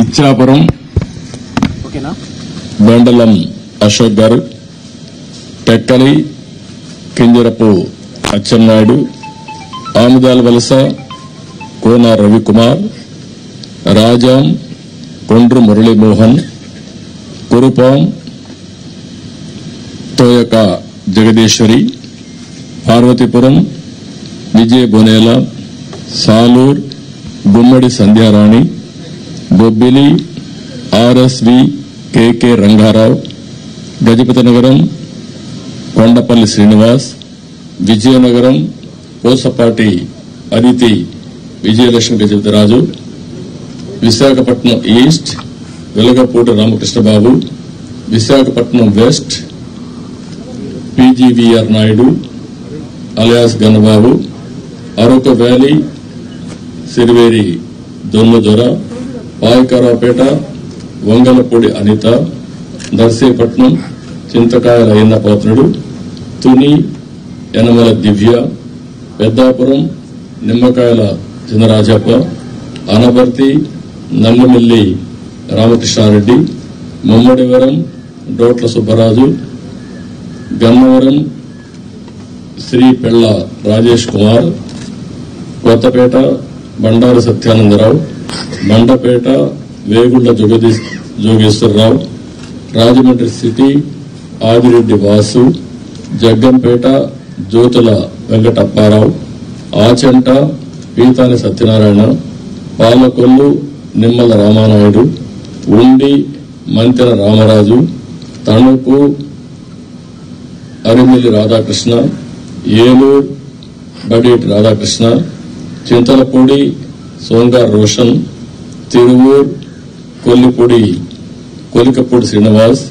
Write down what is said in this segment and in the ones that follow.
Ichchapuram బెండలం Ashok garu, Tekkali Kinjarapu Atchannaidu, Amudala Valasa Kona Ravikumar, Rajam Kondru Muralimohan, Kurupam Thoyaka Jagadeeswari, Parvathipuram Vijaya Bonela, Salur Gummadi Sandhyarani, Bobbili RSV KK Rangarao, Gajapathinagaram Kondapalli Srinivas, Vizianagaram Pusapati Aditi Vijayalakshmi Gajapathiraju, Visakhapatnam east Velagapudi Ramakrishnababu, Visakhapatnam west PGVR Naidu alias Gannababu, Araku valley Siriveri Donnadora, Payakaraopeta Vangalapudi Anitha, Narsipatnam Chintakayala Ayyannapatrudu, Tuni Yanamala Divya, Peddapuram Nimmakayala Chinarajappa, Anaparthi Nallamilli Ramakrishnareddy, Mummidivaram Datla Subbaraju, Gannavaram Sri Pella Rajesh Kumar, Kothapeta Bandaru Satyananda Rao, Mandapeta Vegulla Jogeswara Rao, Rajahmundry city Adireddy Vasu, Jaggampeta Jyothula Venkatappa Rao, Achanta Peethani Satyanarayana, Palakollu Nimmala Ramanaidu, ఉండి మంతెన రామరాజు, తణుకు అరిమిల్లి రాధాకృష్ణ, ఏలూరు బడేటి రాధాకృష్ణ, చింతలపూడి సోంగార్ రోషన్, తిరువూరు కొలికపూడి శ్రీనివాస్,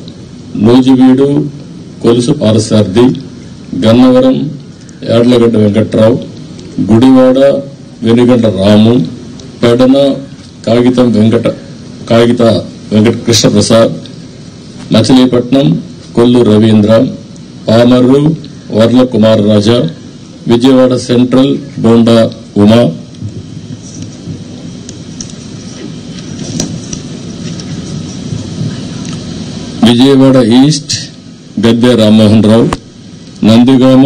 నూజివీడు కొలుసు పారసార్థి, గన్నవరం యాడ్లగడ్డ వెంకట్రావు, గుడివాడ వెనుగంట రాము, పెడన కాగిత వెంకట కృష్ణప్రసాద్, మచిలీపట్నం కొల్లు రవీంద్ర, పామర్రు వర్ల కుమార్ రాజా, Vijayawada central bonda Uma, Vijayawada east Gadde Rammohan Rao, Nandigama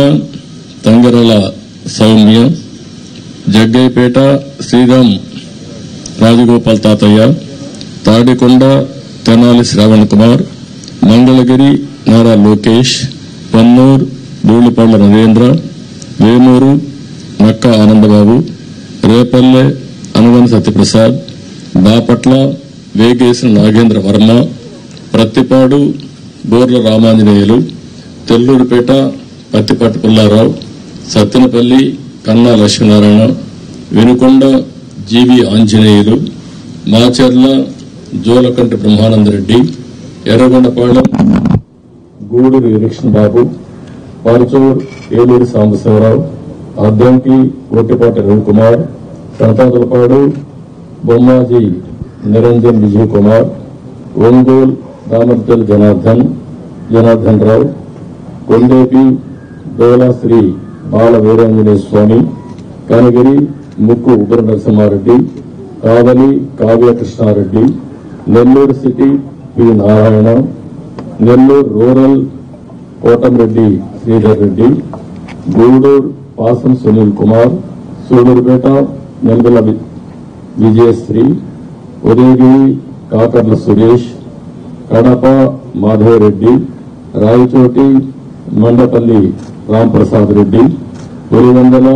తంగరల Soumya, Jaggayyapeta Sriram Rajagopal తాతయ్య, తాడికొండ తెనాలి శ్రావణ్ కుమార్, మంగళగిరి నారా లోకేష్, పన్నూరు ధూళిపాళ్ల నరేంద్ర, వేమూరు నక్క ఆనందబాబు, రేపల్లె అనువన్ సత్యప్రసాద్, బాపట్ల వేగేసిన నాగేంద్ర వర్మ, ప్రత్తిపాడు బోర్ల రామాంజనేయులు, తెల్లూరుపేట పత్తిపాటి పుల్లారావు, సత్తెనపల్లి కన్నా లక్ష్మీనారాయణ, వెనుకొండ జీవి ఆంజనేయులు, మాచర్ల జోలకంటి బ్రహ్మానందరెడ్డి, ఎర్రగొండపాళెం గూడూరు ఎలక్షన్ బాబు, పరచూరు ఏలూరు సాంబశివరావు, అద్దంకి ఓటిపాటి రవికుమార్, సనతాదులపాడు బొమ్మాజీ నిరంజన్ విజయ్ కుమార్, ఒంగోలు రామర్దల్ Janardhan Rao, Kondapi Dolasri Bala Veeranjaneya Swamy, Kanigiri Mukku Ugra Narasimhareddy, Kavali Kavya Krishnareddy, Nellore city P Narayana, Nellore rural Kotamreddy Sridhar Reddy, Gudur Pasam Sunil Kumar, Sullurpeta Nelavala Vijayasri, Udayagiri Kakarla Suresh, Kadapa Madhavareddy, Rayachoti Mandipalli Ramprasad Reddy, Pulivendula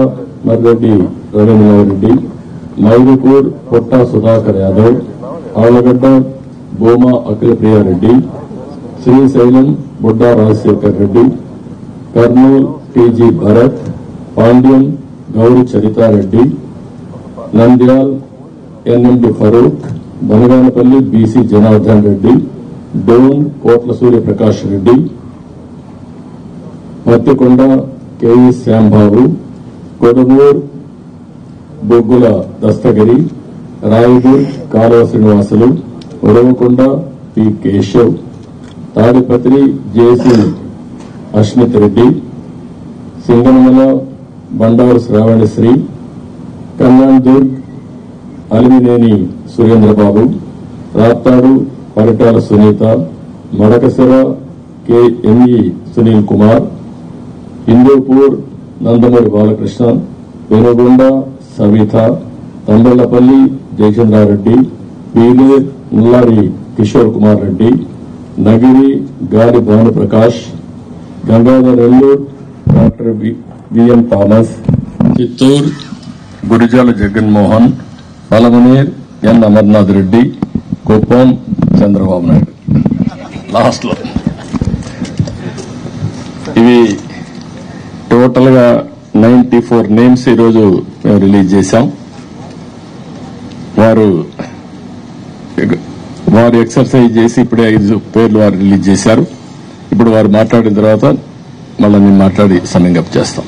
Marreddy Ravindranath Reddy, Mydukur Putta Sudhakar Yadav, Allagadda Bhuma Akhilapriyareddy, Srisailam Budda Rajasekhar Reddy, Kurnool TG Bharath, Panyam Gowri Charithareddy, Nandyal NMD Farooq, Banaganapalli BC Janardhan Reddy, Dhone Kotla Suryaprakash Reddy, Pattikonda KE Shyambabu, Kodumur Boggula Dastagiri, Rayadurg Kaluva Srinivasulu, Uravakonda P Keshav, Tadipatri JC Asmith Reddy, Singanamala Bandaru Sravanisri, Kalyandurg Amilineni Surendrababu, Raptadu Paritala Sunitha, Madakasira KNE Sunil Kumar, Hindupur Nandamuri Balakrishna, Penukonda Savitha, Thamballapalle Jayachandrareddy, Pileru Nallari Kishore Kumar Reddy, Nagari Gali Bhanuprakash, Gangadhara Nellore doctor VM Thomas, Chittoor Gurajala Jaganmohan, Palamaner N Amarnath Reddy, Kuppam Chandrababu Naidu. Last లో ఇవి total గా 94 names ఈరోజు మేము రిలీజ్ చేశాం. వారు ఎక్సర్సైజ్ చేసి ఇప్పుడే 5 పేర్లు వారు రిలీజ్ చేశారు. ఇప్పుడు వారు మాట్లాడిన తర్వాత మళ్ళీ మేము మాట్లాడి సమ్మింగ్ అప్ చేస్తాం.